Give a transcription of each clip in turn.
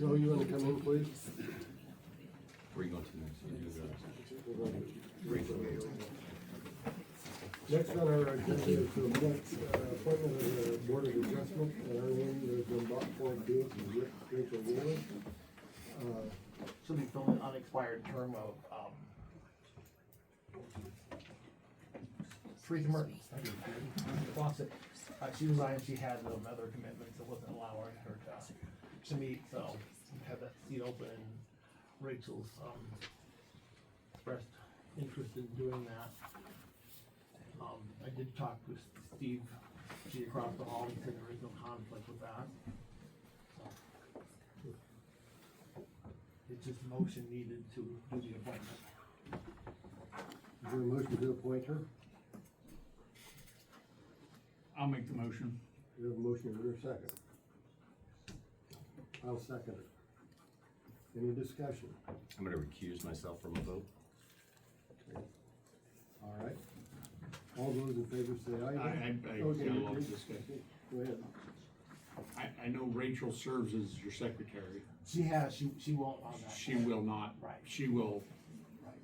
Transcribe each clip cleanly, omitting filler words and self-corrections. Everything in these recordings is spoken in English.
Joe, you wanna come in, please? Where are you going to next? You do Next on our agenda is the appointment of the Board of Adjustment, and our name is Bob Ford Beals and Rachel Wheeler. She'll be filling an unexpired term of, Teresa Merton. Fawcett. She resigned, she had other commitments that wasn't allowing her to meet, so we have that seat open, and Rachel's, expressed interest in doing that. I did talk with Steve G across the hall, he said there is no conflict with that. So, it's just motion needed to do the appointment. Is there a motion to appoint her? I'll make the motion. You have a motion, is there a second? I'll second it. Any discussion? I'm gonna recuse myself from a vote. Okay. All right. All those in favor say aye. I Okay, got a lot of okay. discussion. Go ahead. I know Rachel serves as your secretary. She won't on that. She will not. Right. She will, Right.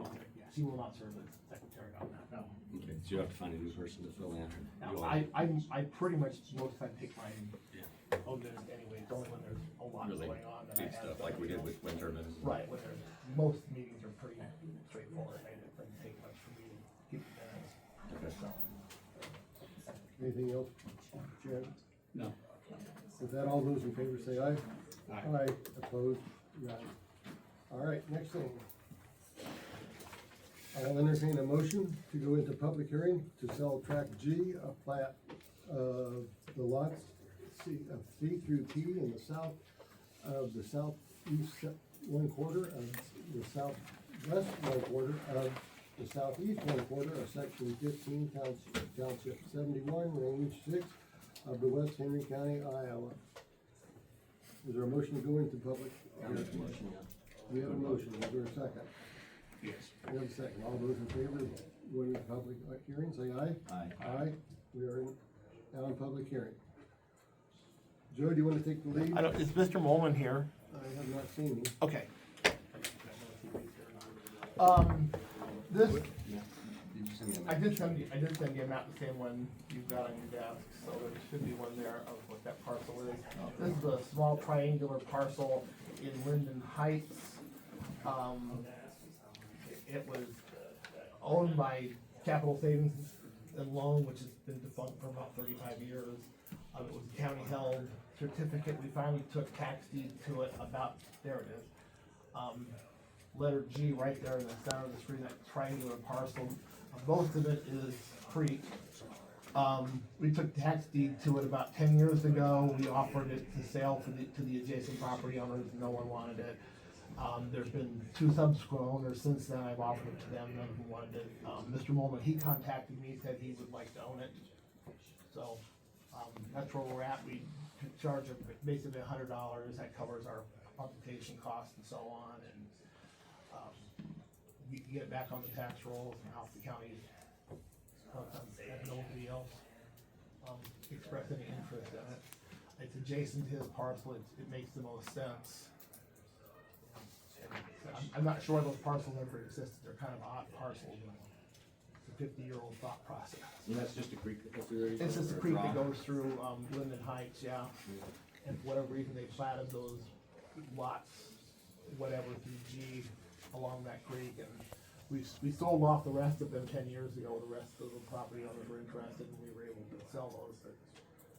okay. Yeah, she will not serve as secretary on that, no. Okay, so you have to find a new person to fill in. Now, You I pretty much most of the time take my Yeah. own minutes anyway, it's only when there's a lot Really going on that I big have. stuff, like we did with winter minutes. Right, when there's, most meetings are pretty straightforward, I didn't take much for me to keep the minutes, Okay. so. Anything else, Chad? No. With that, all those in favor say aye. Aye. Opposed? Got it. All right, next thing. I'll entertain a motion to go into public hearing to sell Tract G, a plat of the lots C through T in the south of the southeast one quarter of the southwest one quarter of the southeast one quarter of section 15, township 71, range 6 of the West Henry County, Iowa. Is there a motion to go into public? I'll make the motion, yeah. We have a motion, is there a second? Yes. We have a second, all those in favor of going into public hearing, say aye. Aye. Aye, we are now in public hearing. Joe, do you wanna take the lead? Is Mr. Moehlman here? I have not seen you. Okay. This, Did you send me a I message? did send you a map, the same one you've got on your desk, so there should be one there of what that parcel is. This is a small triangular parcel in Linden Heights. It was owned by Capital Savings and Loan, which has been defunct for about 35 years. It was a county-held certificate. We finally took tax deed to it about, there it is. Letter G right there in the center of the screen, that triangular parcel. Most of it is creek. We took tax deed to it about 10 years ago. We offered it to sale to the adjacent property owners. No one wanted it. There's been 2 subsequent owners since then. I've offered it to them. None of them wanted it. Mr. Moehlman, he contacted me, said he would like to own it. So, that's where we're at. We charge basically $100. That covers our occupation costs and so on. And you can get it back on the tax rolls and help the county. Have nobody else express any interest in it. It's adjacent to his parcel. It makes the most sense. I'm not sure those parcels ever existed. They're kind of odd parcels. It's a 50-year-old thought process. And that's just a creek that goes through there? It's just a creek that goes through Linden Heights, yeah. And for whatever reason, they platted those lots, whatever, through G along that creek. And we sold off the rest of them 10 years ago. The rest of the property owners were interested, and we were able to sell those. But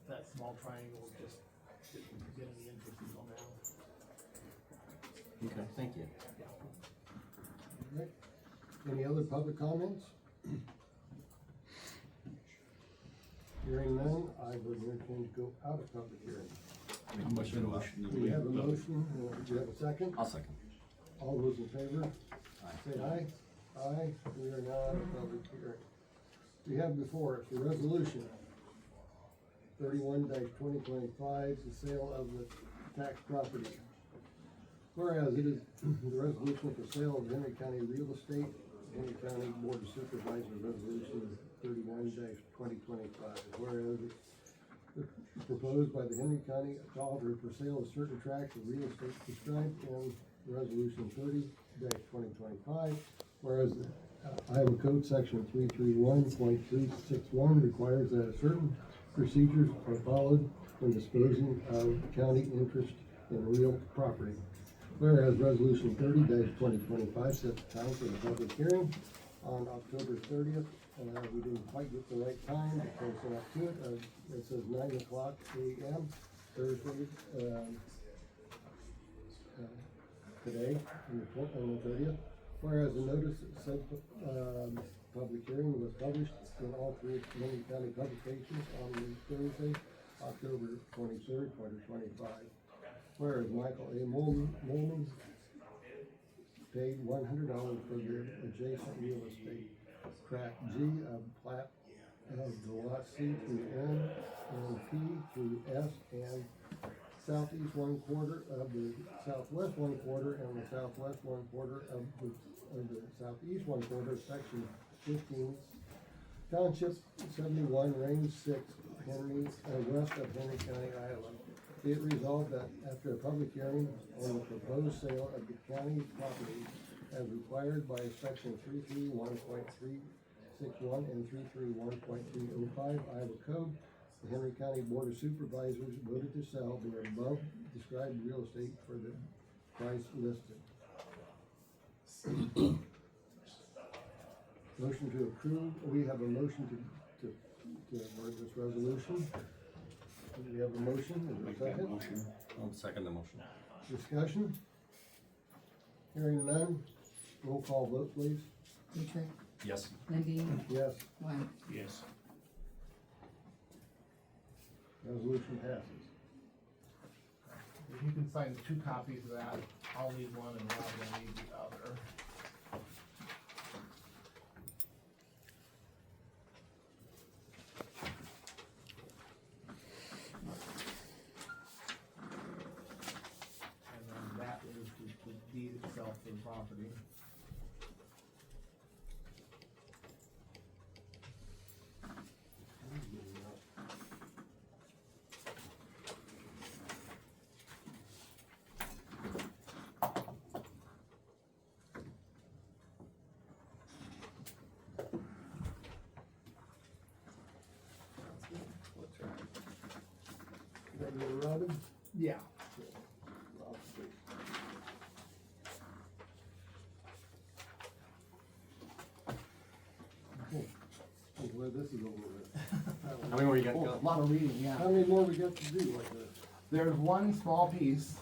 that small triangle just didn't get any interest until now. Okay, thank you. All right. Any other public comments? Hearing none, I would entertain to go out of public hearing. Make a motion to We have a motion, do you have a second? I'll second. All those in favor, Aye. say aye. Aye, we are now out of public hearing. We have before us the resolution 31-2025, the sale of the tax property. Whereas it is the resolution for sale of Henry County real estate, Henry County Board of Supervisors Resolution 31-2025. Whereas the proposed by the Henry County to alter for sale of certain tracts of real estate described in Resolution 30-2025, whereas Iowa Code Section 331.361 requires that certain procedures are followed when disposing of county interest in real property. Whereas Resolution 30-2025 sets the time for the public hearing on October 30th. We didn't quite get the right time to close it up to it. It says 9:00 a.m. Thursday, today, on the 30th. Whereas the notice said public hearing was published in all three Henry County publications on Thursday, October 23rd, 2025. Whereas Michael A. Moehlman paid $100 for the adjacent real estate tract G of plat of the lot C through N and P through S and southeast 1/4 of the southwest 1/4 and the southwest 1/4 of the southeast 1/4 section 15 Township 71 range 6 Henry west of Henry County, Iowa. Be it resolved that after a public hearing on the proposed sale of the county property as required by section 331.361 and 331.305 Iowa Code, the Henry County Board of Supervisors voted to sell the above described real estate for the price listed. Motion to approve. We have a motion to word this resolution. Do we have a motion? Is there a Make that second? motion. I'll second the motion. Discussion? Hearing none. Roll call vote, please. Dietrich, Yes. Levine, Yes, White. Yes. resolution passes. If you can sign 2 copies of that, I'll need one and Rob will need the other. And then that is the deed itself for the property. Ready to Robin? Yeah. Rob, please. Okay. I'm glad this is over with. How many more you got to Oh, go? a lot of reading, yeah. How many more we got to do like this? There's one small piece.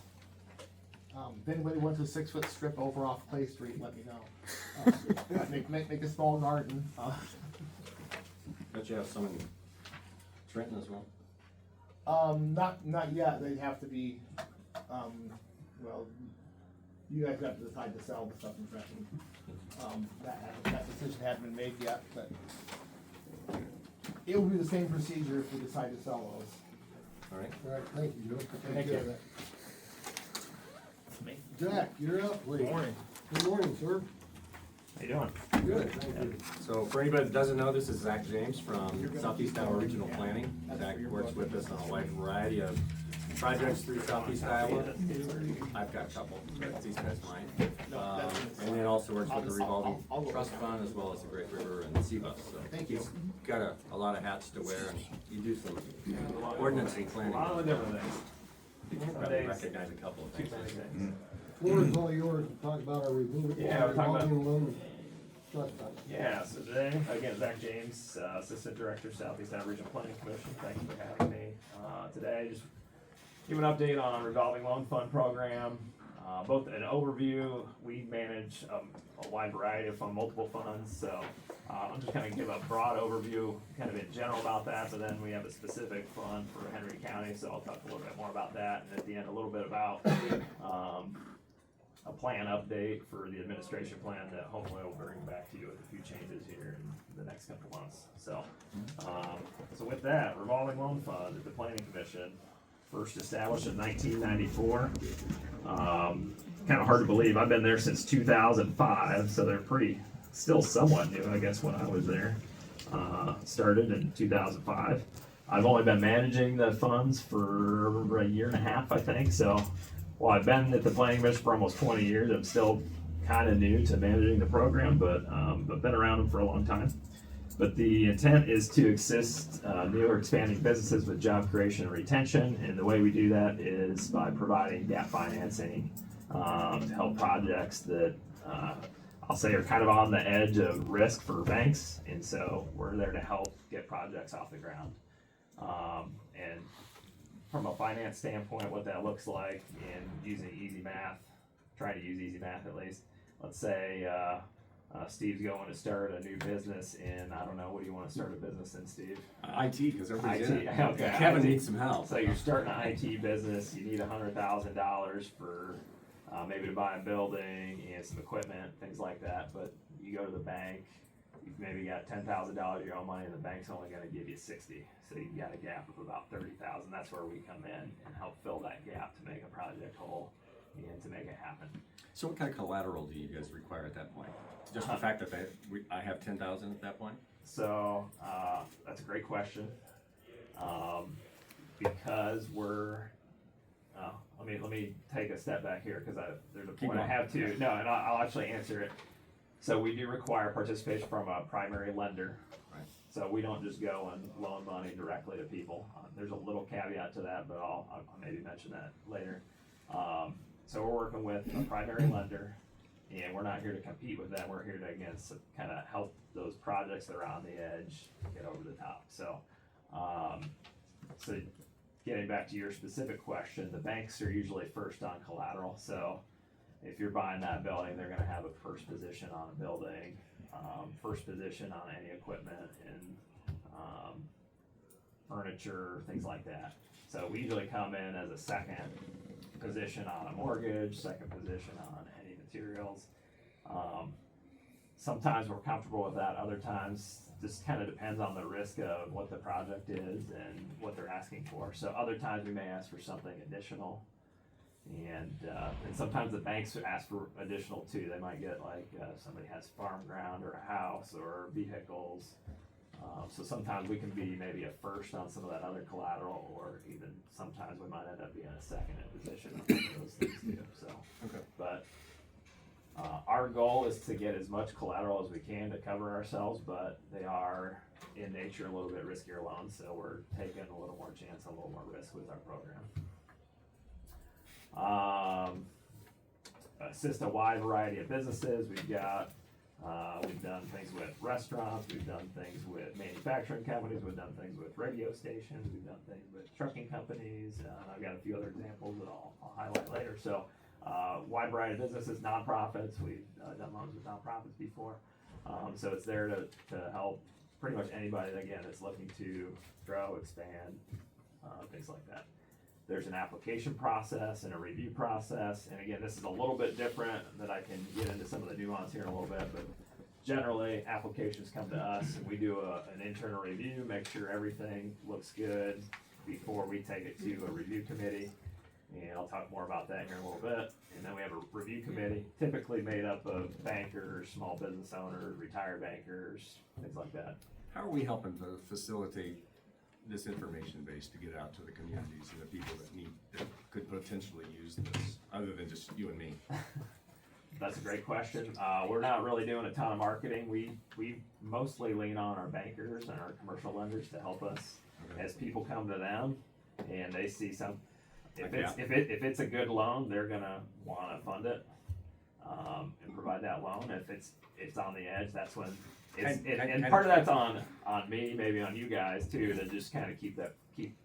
If anybody wants a 6-foot strip over off Clay Street, let me know. Make a small garden. Don't you have some in Trenton as well? Not yet, they have to be, well, you guys have to decide to sell the stuff in Trenton. That decision hasn't been made yet, but it will be the same procedure if we decide to sell those. All right. All right, thank you, Joe. Thank you. Jack, you're up, please. Good morning. Good morning, sir. How you doing? Good, thank you. So for anybody that doesn't know, this is Zach James from Southeast Iowa Regional Planning. Zach works with us on a wide variety of projects through Southeast Iowa. I've got a couple, but these guys mine. And then also works with the Revolving Trust Fund as well as the Great River and the CBUS. So Thank you. he's got a lot of hats to wear, and you do some ordinance and A planning. lot of different things. You can probably recognize a couple of things. Floor is all yours to talk about our revolving Yeah, we're talking about- loan trust fund. Yeah, so today, again, Zach James, Assistant Director, Southeast Iowa Regional Planning Commission. Thank you for having me. Today, just give an update on Revolving Loan Fund Program. Both an overview, we manage a wide variety of multiple funds, so I'm just gonna give a broad overview, kind of in general about that, but then we have a specific fund for Henry County, so I'll talk a little bit more about that, and at the end, a little bit about a plan update for the administration plan that hopefully will bring back to you with a few changes here in the next couple months. So with that, Revolving Loan Fund at the Planning Commission, first established in 1994. Kind of hard to believe. I've been there since 2005, so they're still somewhat new, I guess, when I was there. Started in 2005. I've only been managing the funds for a year and a half, I think, so while I've been at the planning commission for almost 20 years, I'm still kind of new to managing the program, but been around them for a long time. But the intent is to assist new or expanding businesses with job creation and retention, and the way we do that is by providing gap financing to help projects that I'll say are kind of on the edge of risk for banks, and so we're there to help get projects off the ground. And from a finance standpoint, what that looks like in using easy math, trying to use easy math at least. Let's say Steve's going to start a new business in, I don't know, what do you want to start a business in, Steve? IT, because everybody's in IT, it. okay, Kevin IT. needs some help. So you're starting an IT business, you need $100,000 for maybe to buy a building and some equipment, things like that, but you go to the bank, you've maybe got $10,000 of your own money and the bank's only gonna give you 60. So you've got a gap of about 30,000. That's where we come in and help fill that gap to make a project whole and to make it happen. So what kind of collateral do you guys require at that point? Just the fact that I have 10,000 at that point? So, that's a great question. Because we're, let me take a step back here, cause there's a Keep point I going. have to, no, and I'll actually answer it. So we do require participation from a primary lender. Right. So we don't just go and loan money directly to people. There's a little caveat to that, but I'll maybe mention that later. So we're working with a primary lender, and we're not here to compete with them. We're here to, again, kind of help those projects that are on the edge get over the top. So, so getting back to your specific question, the banks are usually first on collateral. So if you're buying that building, they're gonna have a first position on a building, first position on any equipment and furniture, things like that. So we usually come in as a second position on a mortgage, second position on any materials. Sometimes we're comfortable with that, other times just kind of depends on the risk of what the project is and what they're asking for. So other times we may ask for something additional. And sometimes the banks ask for additional too. They might get like somebody has farm ground or a house or vehicles. So sometimes we can be maybe a first on some of that other collateral, or even sometimes we might end up being a second in position on some of those things too. So, Okay. but our goal is to get as much collateral as we can to cover ourselves, but they are in nature a little bit riskier loans, so we're taking a little more chance, a little more risk with our program. Assist a wide variety of businesses. We've done things with restaurants, we've done things with manufacturing companies, we've done things with radio stations, we've done things with trucking companies. I've got a few other examples that I'll highlight later. So, wide variety of businesses, nonprofits. We've done loans with nonprofits before. So it's there to help pretty much anybody, again, that's looking to grow, expand, things like that. There's an application process and a review process, and again, this is a little bit different, that I can get into some of the nuance here in a little bit, but generally, applications come to us, and we do an internal review, make sure everything looks good before we take it to a review committee, and I'll talk more about that here in a little bit. And then we have a review committee, typically made up of bankers, small business owners, retired bankers, things like that. How are we helping to facilitate this information base to get out to the communities and the people that could potentially use this, other than just you and me? That's a great question. We're not really doing a ton of marketing. We mostly lean on our bankers and our commercial lenders to help us as people come to them and they see some. If it's a good loan, they're gonna wanna fund it and provide that loan. If it's on the edge, that's when and part of that's on me, maybe on you guys too, to just kind of keep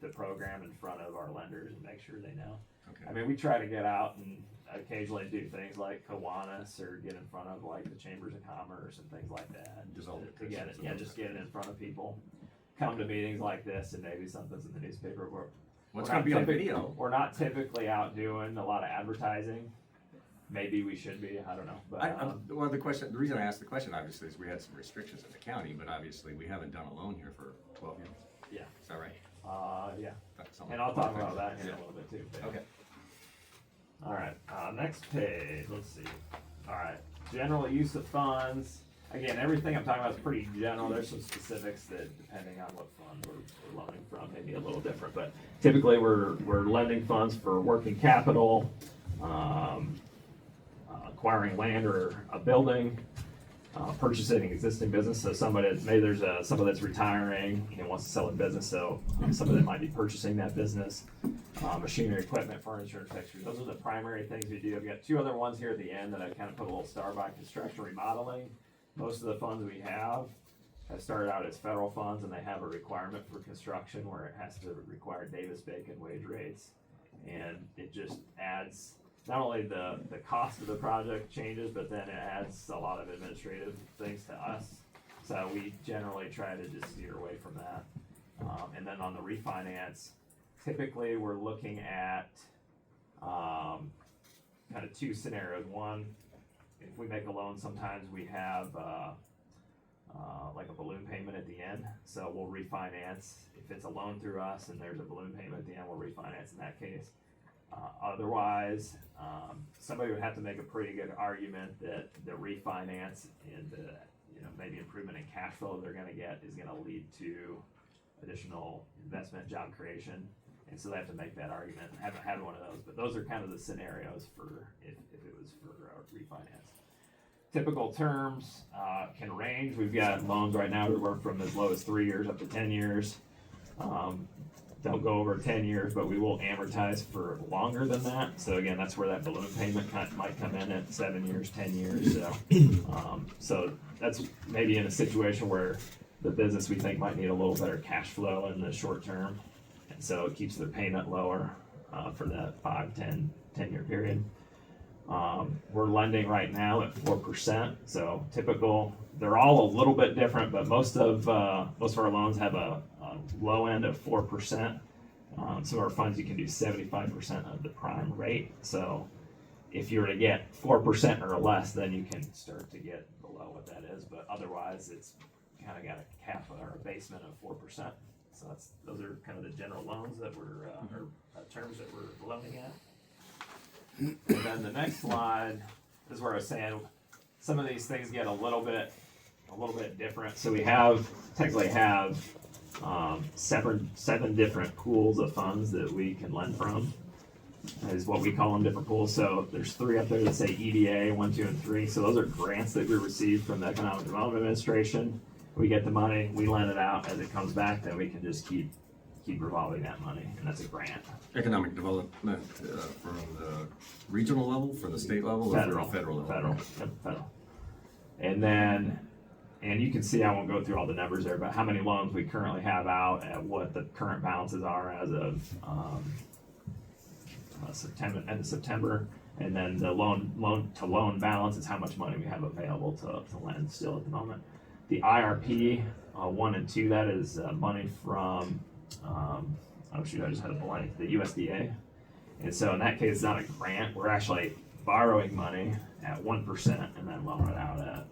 the program in front of our lenders and make sure they know. Okay. I mean, we try to get out and occasionally do things like Kiwanis or get in front of like the chambers of commerce and things like that. Just to get it, just get it in front of people. Come to meetings like this, and maybe something's in the newspaper. What's gonna be on typically- video? We're not typically out doing a lot of advertising. Maybe we should be, I don't know, but, Well, the reason I asked the question obviously is we had some restrictions in the county, but obviously we haven't done a loan here for 12 years. yeah, Is that right? yeah. That's something- And I'll talk about that here in Yeah. a little bit too. but- Okay. All right, next page, let's see. All right, general use of funds. Again, everything I'm talking about is pretty general. There's some specifics that, depending on what fund we're loaning from. run may be a little different, but typically we're lending funds for working capital, acquiring land or a building, purchasing existing business. So maybe there's somebody that's retiring and wants to sell a business, so somebody that might be purchasing that business, machinery, equipment, furniture, and fixtures. Those are the primary things we do. I've got two other ones here at the end that I kind of put a little star by: construction, remodeling. Most of the funds we have started out as federal funds, and they have a requirement for construction where it has to require Davis-Bacon wage rates, and it just adds. Not only the cost of the project changes, but then it adds a lot of administrative things to us. So we generally try to just steer away from that. And then on the refinance, typically we're looking at kind of two scenarios. One, if we make a loan, sometimes we have like a balloon payment at the end. So we'll refinance. If it's a loan through us and there's a balloon payment at the end, we'll refinance in that case. Otherwise, somebody would have to make a pretty good argument that the refinance and the, maybe improvement in cash flow they're gonna get is gonna lead to additional investment, job creation. And so they have to make that argument. I haven't had one of those, but those are kind of the scenarios for if it was for refinance. Typical terms can range. We've got loans right now that work from as low as 3 years up to 10 years. Don't go over 10 years, but we will amortize for longer than that. So again, that's where that balloon payment might come in at 7 years, 10 years. So that's maybe in a situation where the business we think might need a little better cash flow in the short term. And so it keeps their payment lower for that 5, 10-year period. We're lending right now at 4%. So typical, they're all a little bit different, but most of our loans have a low end of 4%. Some of our funds you can do 75% of the prime rate. So if you were to get 4% or less, then you can start to get below what that is. But otherwise, it's kind of got a cap or a basement of 4%. So those are kind of the general loans that we're or terms that we're loaning at. And then the next slide is where I was saying some of these things get a little bit different. So we technically have 7 different pools of funds that we can lend from, is what we call them, different pools. So there's 3 up there that say EDA 1, 2, and 3. So those are grants that we receive from the Economic Development Administration. We get the money, we lend it out. As it comes back, then we can just keep revolving that money, and that's a grant. Economic development from the regional level, from the state level, or from federal level? Federal. And then, you can see, I won't go through all the numbers there, but how many loans we currently have out at what the current balances are as of end of September. And then the loan to loan balance is how much money we have available to lend still at the moment. The IRP 1 and 2, that is money from I just had a blank, the USDA. And so in that case, it's not a grant. We're actually borrowing money at 1% and then loan it out at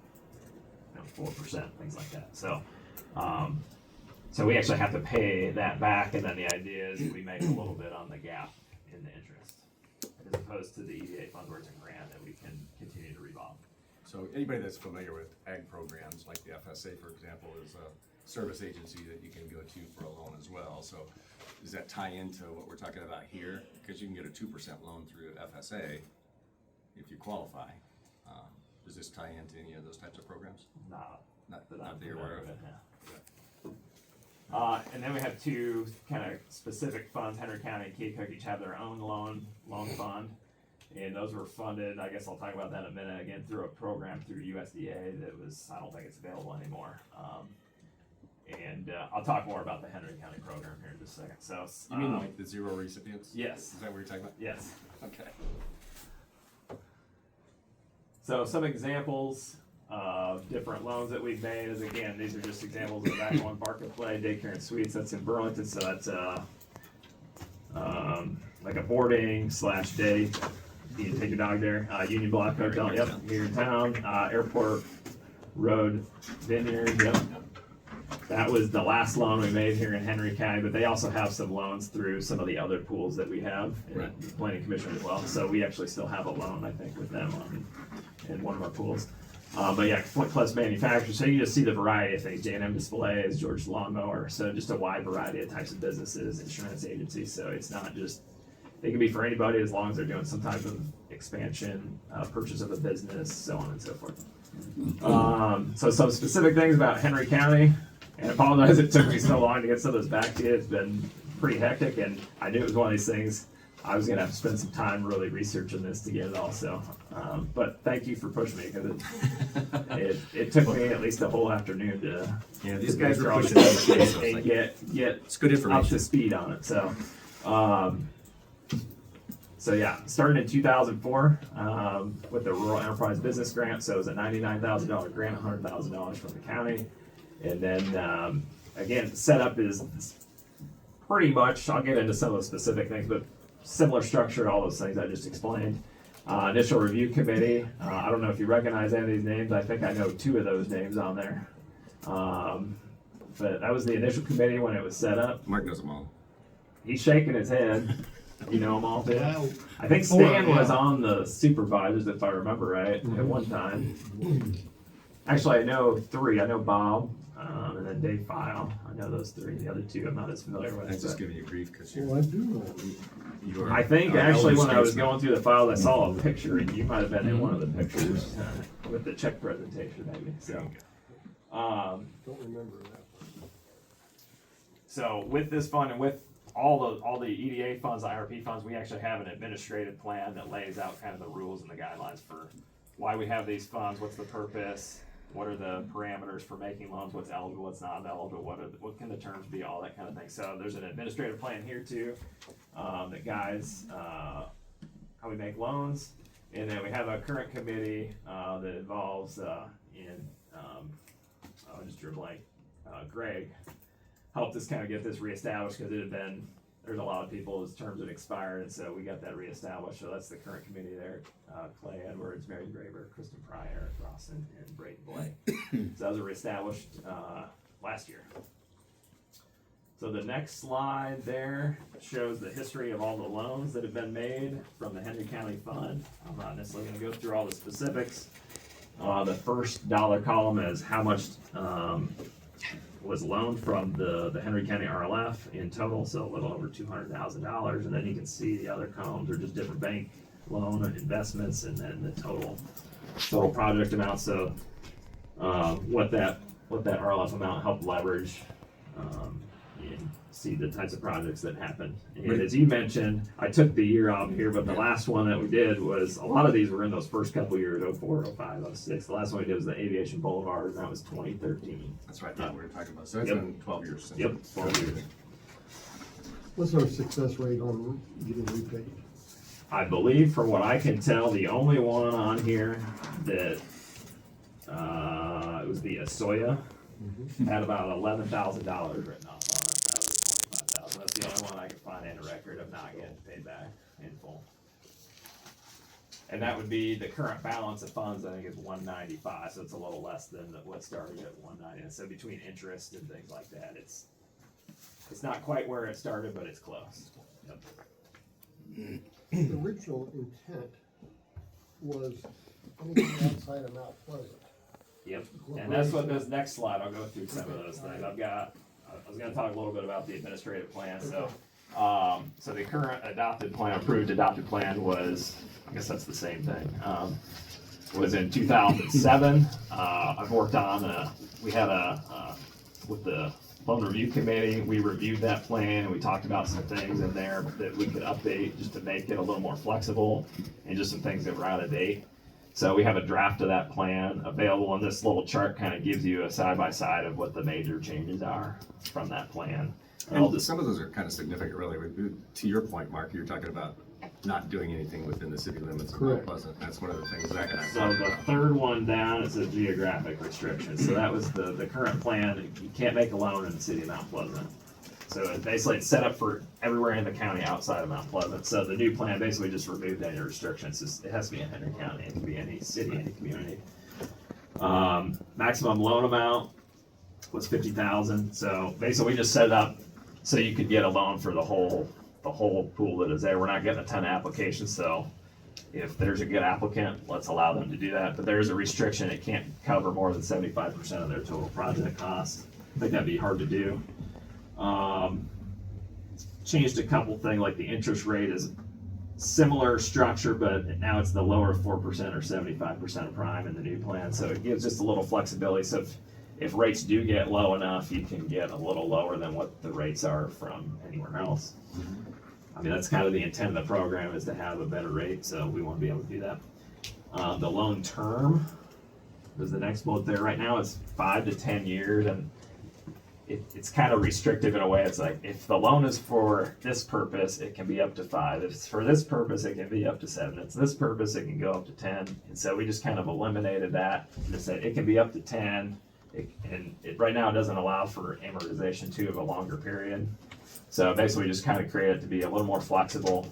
4%, things like that. So so we actually have to pay that back, and then the idea is we make a little bit on the gap in the interest, as opposed to the EDA fund where it's a grant that we can continue to revolve. So anybody that's familiar with ag programs, like the FSA, for example, is a service agency that you can go to for a loan as well. So does that tie into what we're talking about here? Because you can get a 2% loan through FSA if you qualify. Does this tie into any of those types of programs? Not Not that you're aware of. Yeah. And then we have 2 kind of specific funds. Henry County and Keokuk each have their own loan fund, and those were funded. I guess I'll talk about that in a minute. Again, through a program through USDA that was, I don't think it's available anymore. And I'll talk more about the Henry County program here in just a second. So You mean like the 0 recipients? Yes. Is that what you're talking about? Yes. Okay. So some examples of different loans that we've made is, again, these are just examples of back on Park and Play, Daycare and Suites. That's in Burlington, so that's like a boarding/day. You can take your dog there. Union Block Hotel, yep, here in town. Airport Road Vineyard, yep. That was the last loan we made here in Henry County, but they also have some loans through some of the other pools that we have in the Planning Commission as well. So we actually still have a loan, I think, with them in one of our pools. But yeah, Flint Plus Manufacturing, so you can just see the variety of things, J&M Displays, George Lawnmower, so just a wide variety of types of businesses, insurance agencies, so it's not just, it can be for anybody as long as they're doing some type of expansion, purchase of a business, so on and so forth. So some specific things about Henry County, and I apologize it took me so long to get some of this back to you, it's been pretty hectic, and I knew it was one of these things, I was gonna have to spend some time really researching this to get it all, so, but thank you for pushing me, because it took me at least a whole afternoon to. Yeah, these to guys go were through all pushing this it, and so it's like- get It's good up to information. speed on it, so yeah, starting in 2004, with the Rural Enterprise Business Grant, so it was a $99,000 grant, $100,000 from the county. And then, again, setup is pretty much, I'll get into some of the specific things, but similar structure to all those things I just explained. Initial review committee, I don't know if you recognize any of these names, I think I know 2 of those names on there. But that was the initial committee when it was set up. Mark knows them all. He's shaking his head. You know them all too? Well, I think four, Stan was yeah. on the supervisors, if I remember right, at one time. Actually, I know 3. I know Bob, and then Dave File. I know those 3. The other 2 I'm not as familiar with. I'm just but giving you grief because Well, I do know. you're. I think our actually elder when I was statesman. going through the files, I saw a picture, and you might have been in one of the pictures with the check presentation, maybe. So, Don't remember that. So with this fund and with all the EDA funds, the IRP funds, we actually have an administrative plan that lays out kind of the rules and the guidelines for why we have these funds, what's the purpose, what are the parameters for making loans, what's eligible, what's not eligible, what can the terms be, all that kind of thing. So there's an administrative plan here too, that guides, how we make loans. And then we have a current committee, that involves, I just drew a blank, Greg, helped us kind of get this reestablished, because it had been, there's a lot of people whose terms had expired, and so we got that reestablished, so that's the current committee there, Clay Edwards, Mary Graber, Kristen Pryor, Rawson, and Brayden Blake. So that was reestablished, last year. So the next slide there shows the history of all the loans that have been made from the Henry County Fund. I'm not necessarily gonna go through all the specifics. The first dollar column is how much, was loaned from the Henry County RLF in total, so a little over $200,000, and then you can see the other columns are just different bank loan and investments, and then the total project amount. So what that RLF amount helped leverage, and see the types of projects that happened. And as you mentioned, I took the year out here, but the last one that we did was, a lot of these were in those first couple years, 04, 05, 06. The last one we did was the Aviation Boulevard, and that was 2013. That's what I thought we were talking about. So it's Yep. been 12 years since. Yep, 12 years. What's our success rate on getting repaid? I believe, from what I can tell, the only one on here that, it was the Asoya, had about $11,000 written off on it, out of the 25,000. That's the only one I can find in a record of not getting paid back in full. And that would be, the current balance of funds, I think, is 195, so it's a little less than what started at 190. And so between interest and things like that, it's not quite where it started, but it's close. Yep. The original intent was anything outside of Mount Pleasant. Yep, and that's what this next slide, I'll go through some of those things. I was gonna talk a little bit about the administrative plan, so, so the current approved adopted plan was, I guess that's the same thing, was in 2007. I've worked on, we had with the loan review committee, we reviewed that plan, and we talked about some things in there that we could update just to make it a little more flexible, and just some things that were out of date. So we have a draft of that plan available, and this little chart kind of gives you a side-by-side of what the major changes are from that plan. And some of those are kind of significant, really. To your point, Mark, you're talking about not doing anything within the city limits of Mount Correct. Pleasant. That's one of the things Zach and I So talked the about. third one down is a geographic restriction. So that was the current plan. You can't make a loan in the city of Mount Pleasant. So it's set up for everywhere in the county outside of Mount Pleasant. So the new plan basically just removed any restrictions. It has to be in Henry County. It can be any city, any community. Maximum loan amount was $50,000. So basically we just set it up so you could get a loan for the whole pool that is there. We're not getting a ton of applications, so if there's a good applicant, let's allow them to do that, but there is a restriction, it can't cover more than 75% of their total project cost. I think that'd be hard to do. Changed a couple things, like the interest rate is similar structure, but now it's the lower 4% or 75% of prime in the new plan, so it gives just a little flexibility, so if rates do get low enough, you can get a little lower than what the rates are from anywhere else. I mean, that's kind of the intent of the program, is to have a better rate, so we want to be able to do that. The loan term is the next bullet there. Right now, it's 5 to 10 years, and it's kind of restrictive in a way. It's like, if the loan is for this purpose, it can be up to 5. If it's for this purpose, it can be up to 7. If it's this purpose, it can go up to 10. And so we just kind of eliminated that and just said it can be up to 10. Right now, it doesn't allow for amortization too of a longer period. So basically, we just kind of create it to be a little more flexible.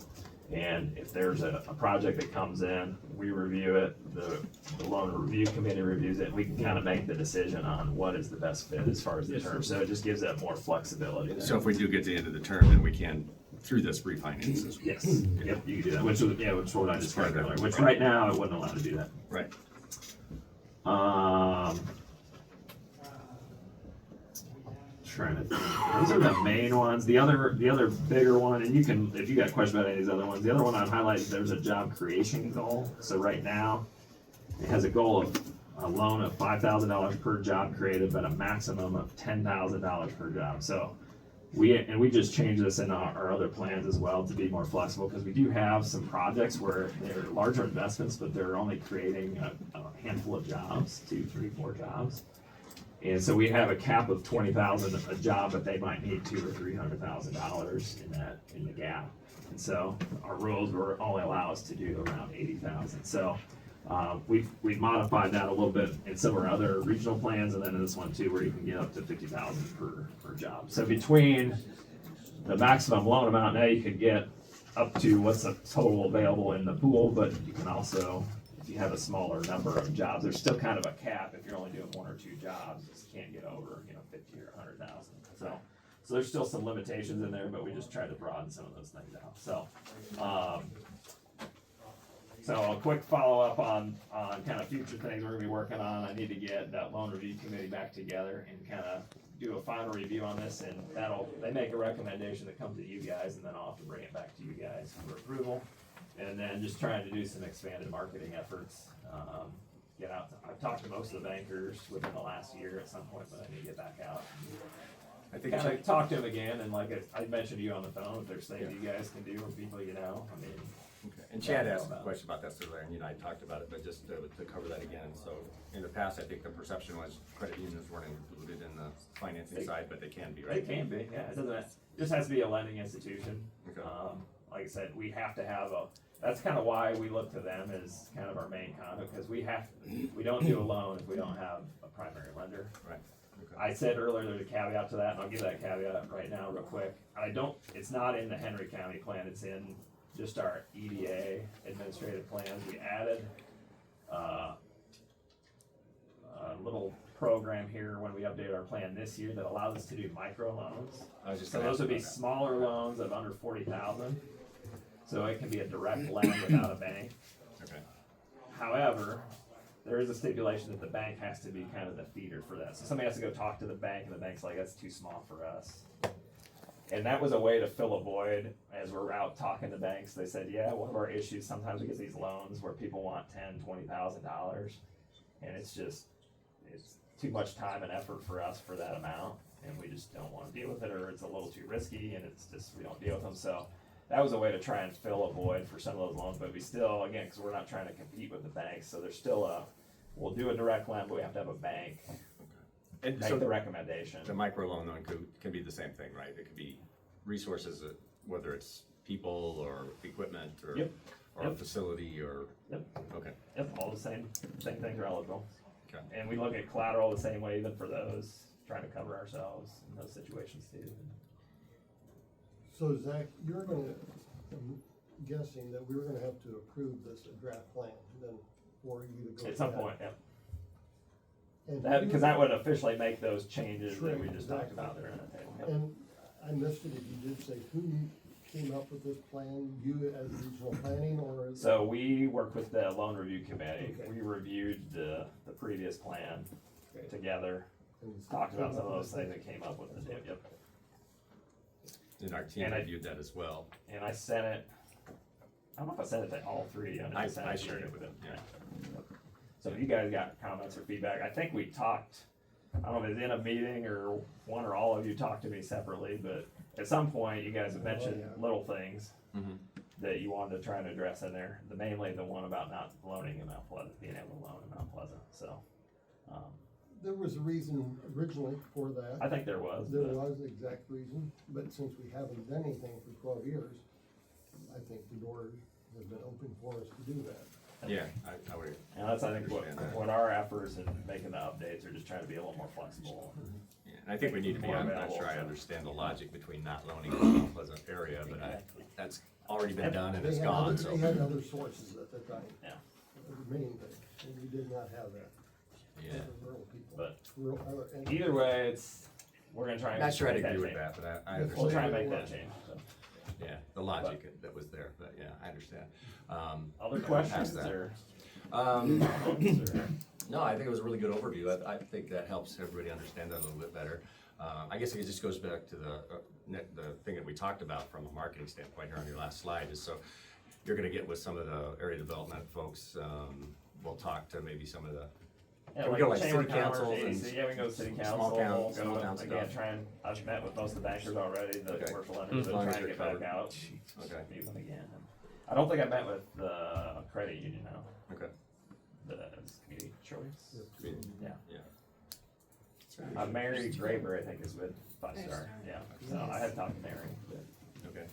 And if there's a project that comes in, we review it, the loan review committee reviews it, and we can kind of make the decision on what is the best fit as far as the term. So it just gives it more flexibility there. So if we do get to the end of the term, then we can, through this, refinance this. Yes, yep, you can do that, which is what I described earlier, which right now, it wouldn't allow to do that. Right. Trying to think. Those are the main ones. The other bigger one, and you can, if you got questions about any of these other ones, the other one I've highlighted, there's a job creation goal. So right now, it has a goal of a loan of $5,000 per job created, but a maximum of $10,000 per job. So we just changed this in our other plans as well to be more flexible, because we do have some projects where they're larger investments, but they're only creating a handful of jobs, 2, 3, 4 jobs. And so we have a cap of $20,000 a job, but they might need $200,000 or $300,000 in the gap. And so our rules will only allow us to do around $80,000. So we've modified that a little bit in some of our other regional plans, and then in this one too, where you can get up to $50,000 per job. So between the maximum loan amount, now you could get up to what's the total available in the pool, but you can also, if you have a smaller number of jobs, there's still kind of a cap. If you're only doing 1 or 2 jobs, you just can't get over, 50 or 100,000. So there's still some limitations in there, but we just try to broaden some of those things out. So a quick follow-up on kind of future things we're gonna be working on. I need to get that loan review committee back together and kind of do a final review on this, and they make a recommendation that comes to you guys, and then I'll have to bring it back to you guys for approval. And then just trying to do some expanded marketing efforts, get out. I've talked to most of the bankers within the last year at some point, but I need to get back out. I think Kind of talk to them again, and like I mentioned to you on the phone, if there's things you guys can do, or people you know, I mean. Okay. And Chad asked a question about that earlier, and you and I talked about it, but just to cover that again. So in the past, I think the perception was credit unions weren't included in the financing side, but they can be, right? They can be, yeah. It just has to be a lending institution. Okay. Like I said, we have to have that's kind of why we look to them as kind of our main conduit, because we don't do a loan if we don't have a primary lender. Right. Okay. I said earlier there's a caveat to that, and I'll give that caveat right now real quick. It's not in the Henry County plan, it's in just our EDA administrative plans. We added a little program here when we updated our plan this year that allows us to do micro loans. So those would be smaller loans of under 40,000. So it can be a direct lend without a bank. Okay. However, there is a stipulation that the bank has to be kind of the feeder for that. So somebody has to go talk to the bank, and the bank's like, that's too small for us. And that was a way to fill a void as we're out talking to banks. They said, yeah, one of our issues, sometimes we get these loans where people want $10,000, $20,000, and it's too much time and effort for us for that amount, and we just don't want to deal with it, or it's a little too risky, and we don't deal with them. So that was a way to try and fill a void for some of those loans, but we still, again, because we're not trying to compete with the banks, so there's still we'll do a direct lend, but we have to have a bank And make so the recommendation. the micro loan then can be the same thing, right? It could be resources, whether it's people or equipment or Yep. a facility or. Yep. Okay. Yep, all the same things are eligible. Okay. And we look at collateral the same way even for those, trying to cover ourselves in those situations too. So Zach, I'm guessing that we're gonna have to approve this draft plan then for you to go. At some ahead. point, yeah. And Because that would officially make those changes that we Sure, just talked exactly. about there in the table. Yep. And I missed it if you did say who came up with this plan, you as regional planning, or? is- So we worked with the loan review committee. Okay. We reviewed the previous plan Okay. together, and it's talked about came some of up those with things this? that came up with it, yep. And our team And I- reviewed that as well. And I sent it, I don't know if I sent it to all three. I just sent to shared you. it with them, yeah. So if you guys got comments or feedback, I think we talked, I don't know if it was in a meeting or one or all of you talked to me separately, but at some point, you guys have mentioned yeah. little things Mhm. that you wanted to try and address in there, mainly the one about not loaning in Mount Pleasant, being able to loan in Mount Pleasant, so. There was a reason originally for that. I think there was. There but- was the exact reason, but since we haven't done anything for 12 years, I think the door has been open for us to do that. Yeah, I would, And that's, I think, Understand that. what our efforts in making the updates are just trying to be a little more flexible. yeah, and I think we need to be, More I'm not available, sure I so. understand the logic between not loaning in Mount Pleasant area, but that's already been done and it's They had gone, other- so. They had other sources at the time. Yeah. The main thing, and we did not have that. Yeah, for rural people. But And- either way, we're gonna try and. not sure I'd make agree with change. that, but I We'll We'll try understand. and make that change, so. Yeah, the logic that was there, but yeah, I understand. Other Past questions that. or? No, I think it was a really good overview. I think that helps everybody understand that a little bit better. I guess it just goes back to the thing that we talked about from a marketing standpoint here on your last slide is so you're gonna get with some of the area development folks. We'll talk to maybe some of the, Yeah, Can we go like Chamber city of Commerce, councils and ADC, yeah, we can go to city small council, town- we'll small go, town again, stuff. try and, I've met with most of the bankers already, the Okay. commercial lenders, As long and as try and they're get back covered. out. Okay. Meet with them again. I don't think I met with the credit union now, okay. the community choice. Yeah. Yeah. Mary Graber, I think, is with Five Star, yeah, so I have talked to Mary, but Okay.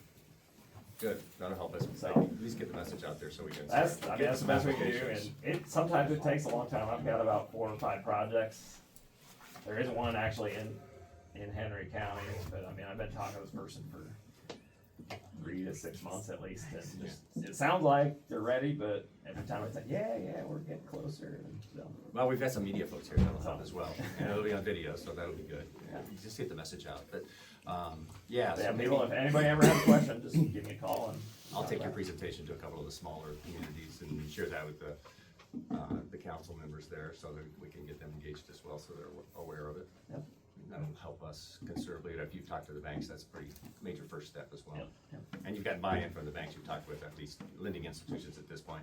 Good, that'll help us, So- at least get the message out there so we can. that's, start I mean, getting that's the some best we can do, applications. and sometimes it takes a long time, I've got about 4 or 5 projects. There is one actually in Henry County, but I mean, I've been talking to this person for 3 to 6 months at least, and just, it sounds like they're ready, but every time it's like, yeah, we're getting closer, and so. Well, we've got some media folks here that'll help as well, and it'll be on video, so that'll be good. Yeah. Just get the message out, but, yeah, Yeah, so maybe, people, if anybody ever has a question, just give me a call and. I'll take your presentation to a couple of the smaller communities and share that with the council members there, so that we can get them engaged as well, so they're aware of it. Yep. That'll help us considerably, if you've talked to the banks, that's a pretty major first step as well. Yep. And you've got buy-in from the banks you've talked with, at least lending institutions at this point.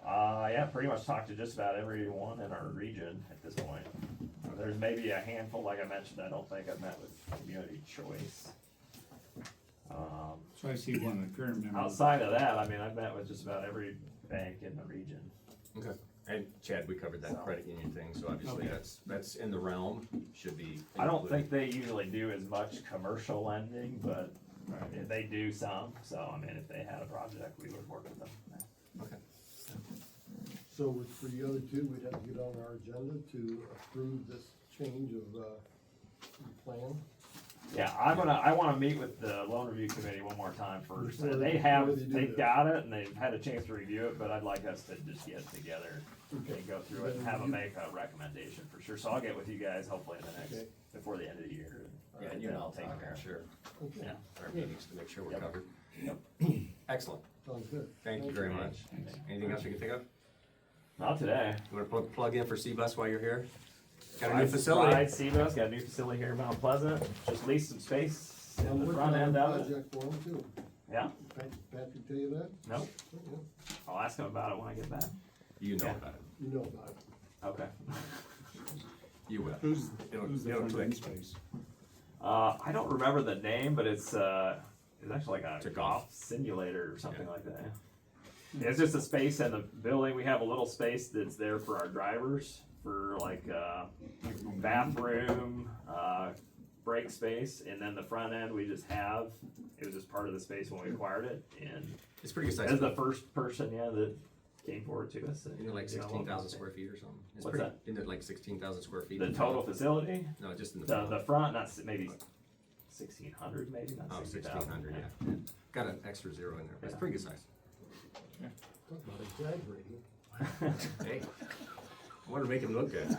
Yeah, pretty much talked to just about everyone in our region at this point. There's maybe a handful, like I mentioned, I don't think I've met with Community Choice. So I see one of the current members. Outside of that, I mean, I've met with just about every bank in the region. Okay. And Chad, we covered that So- credit union thing, so obviously Okay. that's in the realm, should be. I don't included. think they usually do as much commercial lending, but they do some, so I mean, if they had a project, we would work with them. Okay. So for the other two, we'd have to get on our agenda to approve this change of, plan. Yeah, I wanna meet with the loan review committee one more time first. Before- They before have, they do they've this. got it and they've had a chance to review it, but I'd like us to just get together and go through it and have them make a recommendation for sure. So I'll get with you guys hopefully in the Okay. next, before the end of the year. Yeah, and you then know, I'll take care of it. sure, Okay, Yeah. our meetings to make sure we're Yep. covered. Yep. Excellent, sounds good. thank you very much. Anything else you can think of? Not today. You wanna plug in for C-Bus while you're here? Got a new Right, facility. CBUS, got a new facility here in Mount Pleasant, just leased some space I'm in the working front on end a of it. project for them too. Yeah, Patrick tell you that? nope, Yeah, I'll ask him about it when I get back. You know Yeah. about it, you know about it. Okay. you will. Who's It'll- the it'll front end click. space? I don't remember the name, but it's actually like It's a a golf golf. simulator or something like that. Yeah, it's just a space in the building. We have a little space that's there for our drivers for like bathroom, break space, and then the front end we just have. It was just part of the space when we acquired it, and It's pretty good as size. the first person, yeah, that came forward to us. and, Isn't it like you know, 16,000 square feet or something? It's What's pretty- that? Isn't it like 16,000 square feet? The total facility, No, just in the. the front, not maybe 1,600, maybe not Oh, 60,000. 1,600, yeah. Got an extra zero in there, but it's Yeah. pretty good size. Talk about exaggerating. Hey, I wanted to make him look good.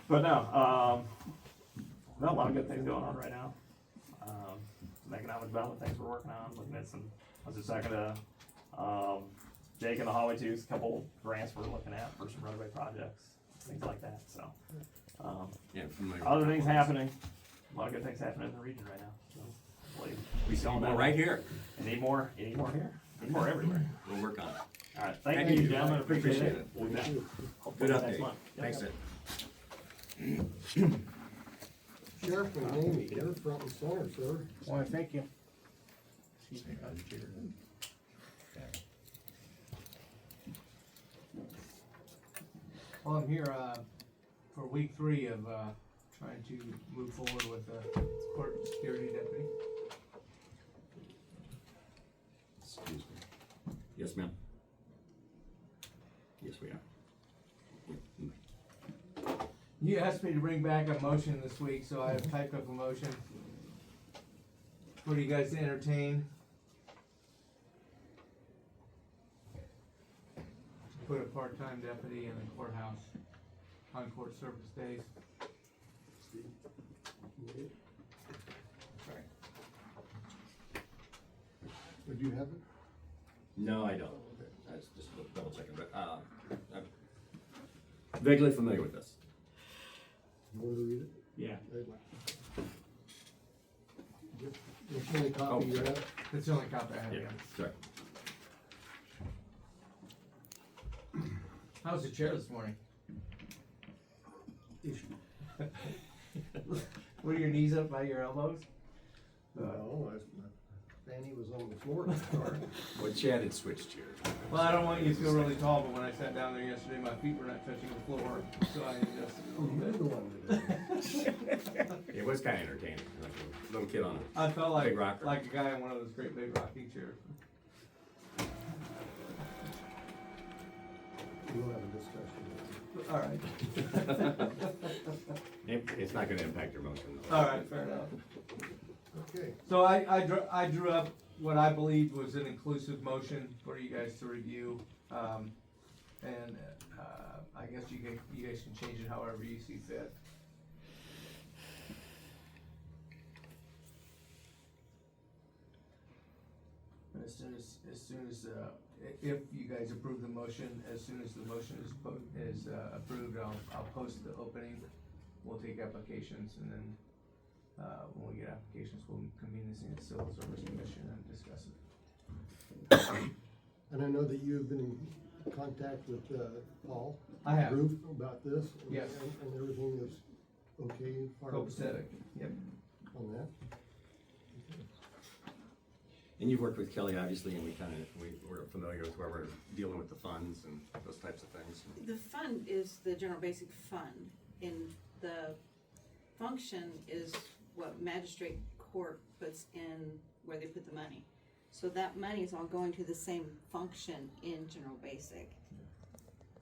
But no, a lot of good things going on right now. Making economic development things we're working on, looking at some, I was just talking to, Jake in the hallway too, a couple grants we're looking at for some roadway projects, things like that, so. Yeah, familiar. Other things happening, a lot of good things happening in the region right now, so. hopefully We see all more that. right here. You need more here, need more everywhere. We'll work on it. Alright, thank you, gentlemen, appreciate Appreciate it. it. We'll be back. Good Hopefully next update. month. Yep. Thanks, Ed. Sheriff McNamee, you're front and center, sir. Why, thank you. Well, I'm here, for week 3 of, trying to move forward with the court security deputy. Excuse me. Yes, ma'am. Yes, we are. You asked me to bring back a motion this week, so I have typed up a motion for you guys to entertain. Put a part-time deputy in the courthouse on court service days. Sorry. Would you have it? No, I don't. I was just double checking, but, I'm vaguely familiar with this. You want to read it? Yeah. Which only copy you have? That's the only copy I have, yeah. Sorry. How's the chair this morning? Were your knees up by your elbows? No, my fanny was on the floor. Sorry. Well, Chad had switched chairs. Well, I don't want you to feel really tall, but when I sat down there yesterday, my feet were not touching the floor, so I adjusted a Oh, little you're bit. the one that did it. It was kinda entertaining, like a little kid on I felt like, Big rocker. like a guy in one of those great big rocking chairs. We'll have a discussion. All right. It's not gonna impact your motion though. All right, fair enough. Okay. So I drew up what I believed was an inclusive motion for you guys to review. And I guess you guys can change it however you see fit. But as soon as if you guys approve the motion, as soon as the motion is approved, I'll post the opening. We'll take applications, and then when we get applications, we'll convene this in the Civil Service Commission and discuss it. And I know that you've been in contact with Paul. I have. Roof about this. and- Yes. And everything is okay. as far as- Copacetic, yep. On that. And you've worked with Kelly, obviously, and we're familiar with where we're dealing with the funds and those types of things. The fund is the general basic fund, and the function is what magistrate court puts in where they put the money. So that money is all going to the same function in general basic.